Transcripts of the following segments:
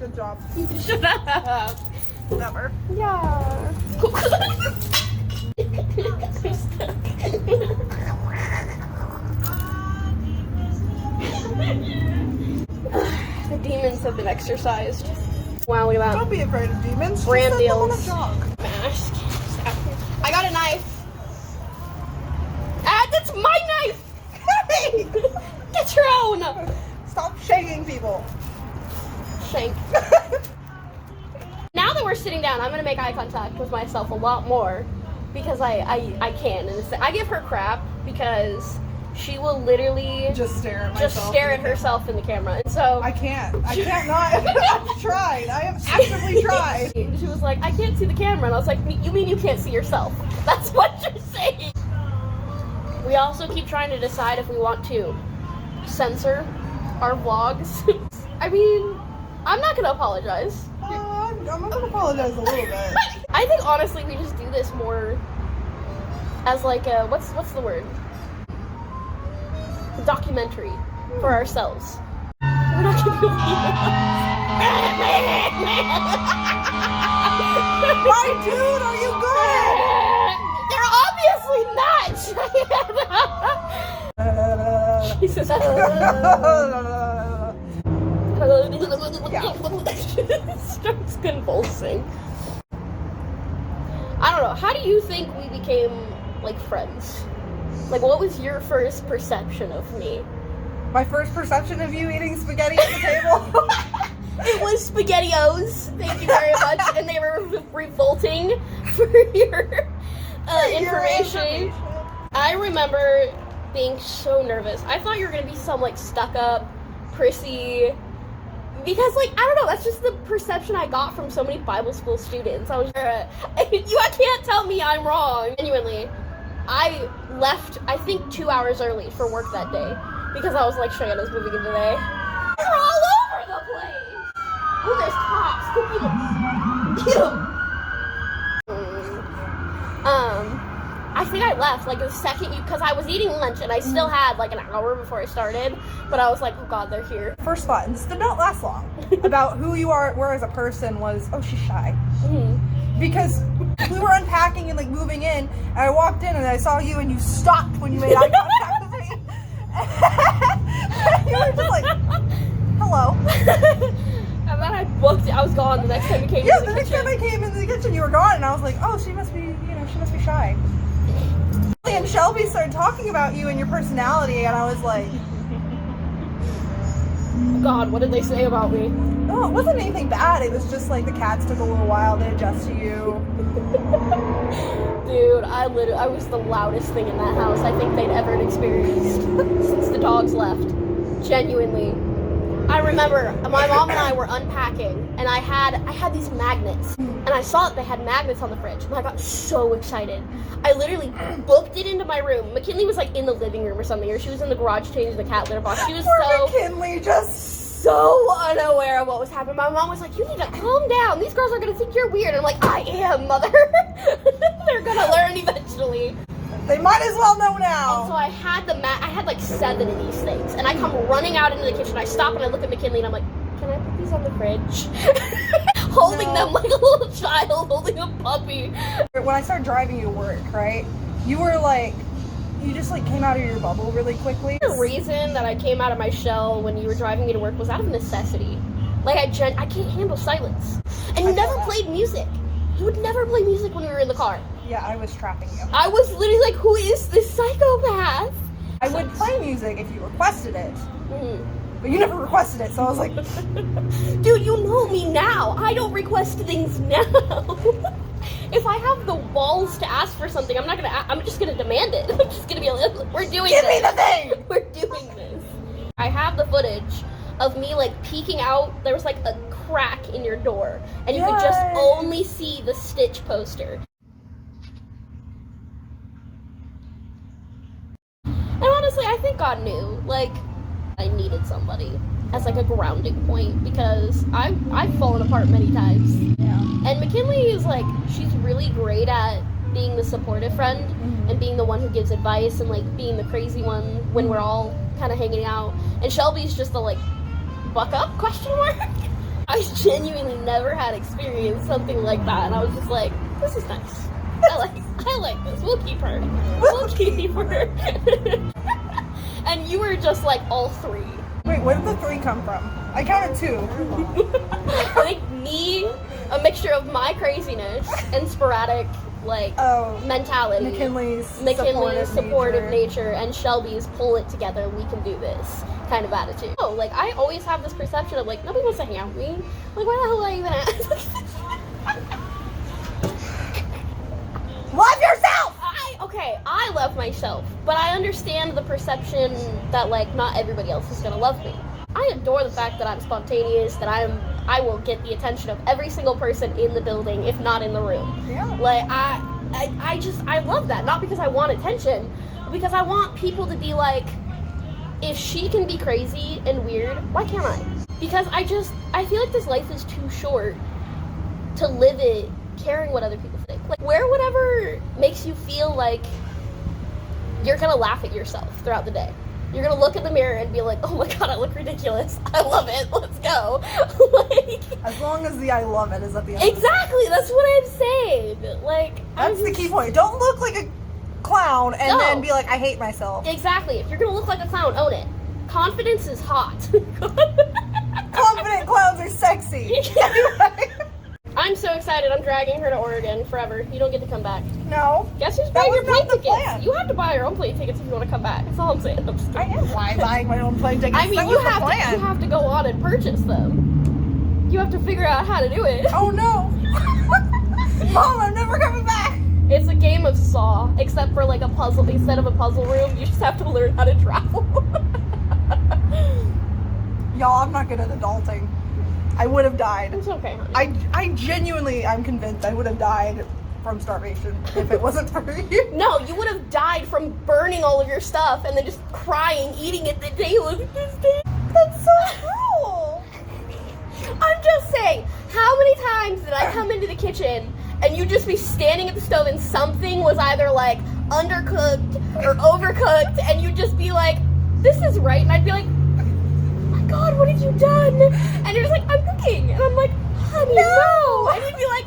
Good job. Shut up. Never. Yeah. The demons have been exorcised. Wow, look at that. Don't be afraid of demons. Brand Just set them on a deals. jog. Mask. I got a knife. Ah, that's my knife! Hey! Get your own! Stop shaking people. Shank. Now that we're sitting down, I'm gonna make eye contact with myself a lot more because I can. And I give her crap because she will literally Just stare at myself. just stare at herself in the camera. And so I can't not. I've tried. I have actively tried. she was like, I can't see the camera. And I was like, you mean you can't see yourself? That's what you're saying. We also keep trying to decide if we want to censor our vlogs. I mean, I'm not gonna apologize. I'm gonna apologize a little bit. I think honestly we just do this more as like a, what's the word? A documentary for ourselves. We're not gonna My dude, are you good? They're obviously not! Jesus. Starts convulsing. I don't know. How do you think we became like friends? Like, what was your first perception of me? My first perception of you eating spaghetti at the table. It was SpaghettiOs. Thank you very much, and they were revolting for your information. I remember being so nervous. I thought you were gonna be some like stuck-up, prissy. Because, like, I don't know, that's just the perception I got from so many Bible school students. I was you can't tell me I'm wrong. Genuinely, I left, I think, 2 hours early for work that day. Because I was like, Shianna's moving in today. They're all over the place! Oh, there's cops. Go get them. I think I left, like, the second because I was eating lunch and I still had, like, an hour before I started. But I was like, oh god, they're here. First thought, and this did not last long, about who you were as a person was, oh, she's shy. Mm-hmm. Because we were unpacking and, like, moving in, and I walked in and I saw you and you stopped when you made eye contact with me. You were just like, hello. And then I booked it. I was gone the next time you came Yeah, to the the next kitchen. time I came into the kitchen, you were gone, and I was like, oh, she must be shy. And Shelby started talking about you and your personality, and I was like, God, what did they say about me? no, it wasn't anything bad. It was just like the cats took a little while to adjust to you. Dude, I was the loudest thing in that house I think they'd ever experienced since the dogs left. Genuinely. I remember my mom and I were unpacking, and I had these magnets, and I saw that they had magnets on the fridge, and I got so excited. I literally booked it into my room. McKinley was like in the living room or something, or she was in the garage changing the cat litter box. She was Poor McKinley, just so unaware of what was happening. My mom was like, you need to calm down. These girls are going to think you're weird. I'm like, I am, mother. They're going to learn eventually. they might as well know now. And so I had like 7 of these things, and I come running out into the kitchen. I stop and I look at McKinley, and I'm like, can I put these on the fridge? Holding them like a little child holding a puppy. When I started driving you to work, right, you were like, you just like came out of your bubble really quickly. The reason that I came out of my shell when you were driving me to work was out of necessity. Like, I can't handle silence. And you never played music. You would never play music when we were in the car. Yeah, I was trapping you. I was literally like, who is this psychopath? I would play music if you requested it. Mm. But you never requested it, so I was like, Dude, you know me now. I don't request things now. If I have the balls to ask for something, I'm just gonna demand it. I'm just gonna be like, we're doing this. give me the thing! We're doing this. I have the footage of me like peeking out. There was like a crack in your door, and you could just Yay. only see the Stitch poster. And honestly, I think God knew, like, I needed somebody as like a grounding point, because I've fallen apart many times. Yeah. And McKinley is like, she's really great at being the supportive friend, and being the one who gives advice, and like being the crazy one when we're all kind of hanging out. And Shelby's just the like, buck up, question mark. I genuinely never had experienced something like that, and I was just like, this is nice. I like this. We'll keep her. We'll keep her. And you were just like all three. Wait, where did the 3 come from? I counted 2. I think me, a mixture of my craziness and sporadic mentality. McKinley's supportive nature, and Shelby's pull it together, we can do this kind of attitude. Oh, like I always have this perception of like nobody wants to hang out with me. Like why the hell would I even ask? Love yourself! I love myself, but I understand the perception that like not everybody else is gonna love me. I adore the fact that I'm spontaneous, that I will get the attention of every single person in the building, if not in the room. Yeah. Like I love that, not because I want attention, but because I want people to be like, if she can be crazy and weird, why can't I? Because I feel like this life is too short to live it caring what other people think. Like, wear whatever makes you feel like you're gonna laugh at yourself throughout the day. You're gonna look in the mirror and be like, oh my god, I look ridiculous. I love it. Let's go. Like, as long as the I love it is at the end. Exactly. That's what I'm saying. Like, that's the key point. Don't look like a clown and then be like, I hate myself. Exactly. If you're gonna look like a clown, own it. Confidence is hot. Confident clowns are sexy. Anyway. I'm so excited. I'm dragging her to Oregon forever. You don't get to come back. No. Guess who's buying your plane tickets? Plan. You have to buy your own plane tickets if you want to come back. That's all I'm saying. I'm just I am buying my own plane tickets. I mean, you have to go on and purchase them. You have to figure out how to do it. Oh no. Mom, I'm never coming back. It's a game of Saw, except for like a puzzle. Instead of a puzzle room, you just have to learn how to travel. Y'all, I'm not good at adulting. I would have died. It's okay, honey. I genuinely, I'm convinced I would have died from starvation if it wasn't for you. No, you would have died from burning all of your stuff and then just crying, eating it the day. Look at this day. That's so cruel. I'm just saying, how many times did I come into the kitchen and you'd just be standing at the stove and something was either like undercooked or overcooked and you'd just be like, this is right, and I'd be like, God, what have you done? And you're just like, I'm cooking. And I'm like, honey, no. And you'd be like,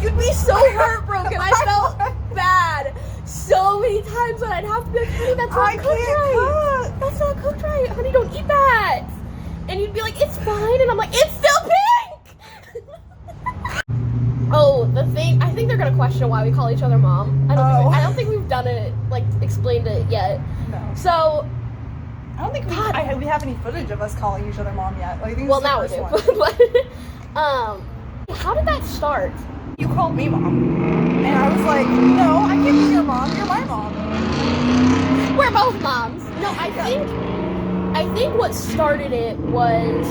you'd be so heartbroken. I felt bad so many times when I'd have to be like, honey, that's not cooked right. That's not cooked right. Honey, don't eat that. And you'd be like, it's fine. And I'm like, it's still pink. Oh, the thing, I think they're going to question why we call each other mom. I don't think we've done it, like, explained it yet. No. So, I don't think we have any footage of us calling each other mom yet. Like, I think well, now we do. But, how did that start? You called me mom, and I was like, no, I can't be your mom. You're my mom. We're both moms. No, I think what started it was.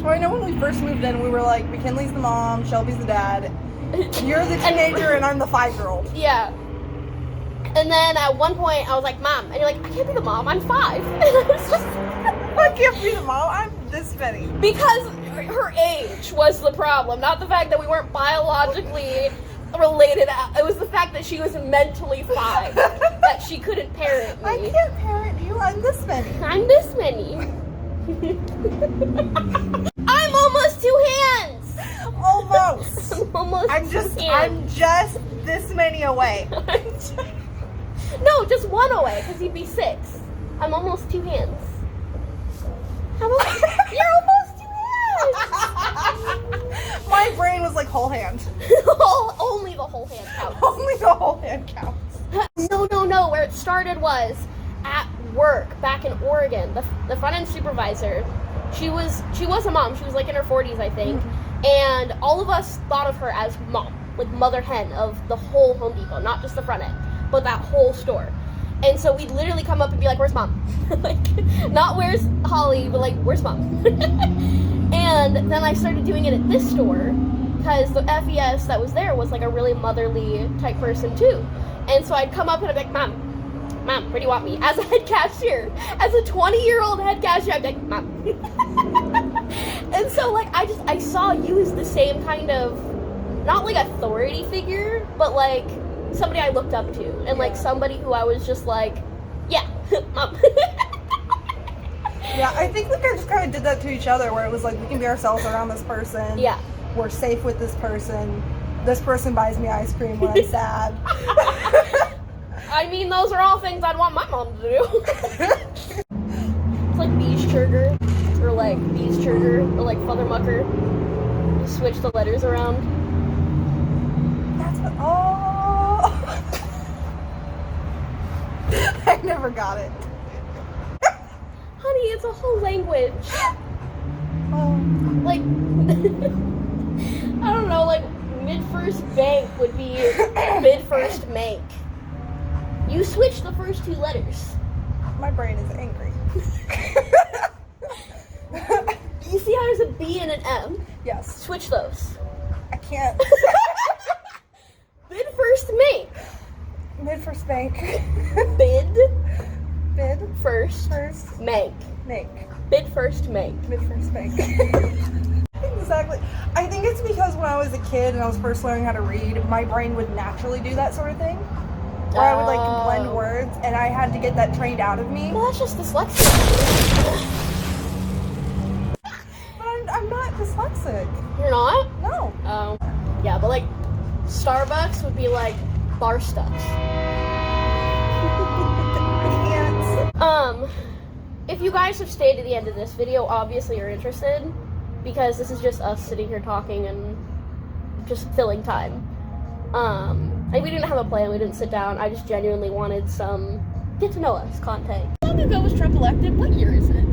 Well, I know when we first moved in, we were like, McKinley's the mom, Shelby's the dad. You're the teenager, and I'm the 5-year-old. Yeah. And then at one point, I was like, Mom. And you're like, I can't be the mom. I'm 5. And I was just, I can't be the mom. I'm this many. Because her age was the problem, not the fact that we weren't biologically related. It was the fact that she was mentally 5, that she couldn't parent me. I can't parent you. I'm this many. I'm this many. I'm almost 2 hands. Almost. I'm just this many away. No, just 1 away, because he'd be 6. I'm almost 2 hands. You're almost 2 hands. My brain was like whole hand. Only the whole hand counts. Only the whole hand counts. No. Where it started was at work back in Oregon. The front end supervisor, she was a mom. She was like in her 40s, I think. And all of us thought of her as mom, like mother hen of the whole Home Depot, not just the front end, but that whole store. And so we'd literally come up and be like, where's mom? Like, not where's Holly, but like, where's mom? And then I started doing it at this store because the FES that was there was like a really motherly type person too. And so I'd come up and I'd be like, Mom, where do you want me? As a head cashier, as a 20-year-old head cashier, I'd be like, Mom. And so like, I saw you as the same kind of, not like authority figure, but like somebody I looked up to, and like somebody who I was just like, yeah, Mom. Yeah, I think we just kind of did that to each other, where it was like we can be ourselves around this person. Yeah. We're safe with this person. This person buys me ice cream when I'm sad. I mean, those are all things I'd want my mom to do. It's like bees sugar, or like bees sugar, or like Father Mucker. You switch the letters around. That's what. Oh. I never got it. Honey, it's a whole language. Oh. Like, I don't know, like mid-first bank would be mid-first make. You switch the first two letters. My brain is angry. You see how there's a B and an M? Yes. Switch those. I can't. Mid-first make. Mid-first bank. Bid. Bid. First. First. Make. Make. Mid-first make. Mid-first bank. Exactly. I think it's because when I was a kid and I was first learning how to read, my brain would naturally do that sort of thing. Where I would like blend words, and I had to get that trained out of me. Well, that's just dyslexia. But I'm not dyslexic. You're not? No. Oh. Yeah, but like Starbucks would be like bar stuff. I If you guys have stayed to the end of this video, obviously you're interested, because this is just us sitting here talking and just filling time. And we didn't have a plan, we didn't sit down, I just genuinely wanted some get to know us content. How long ago was Trump elected? What year is it?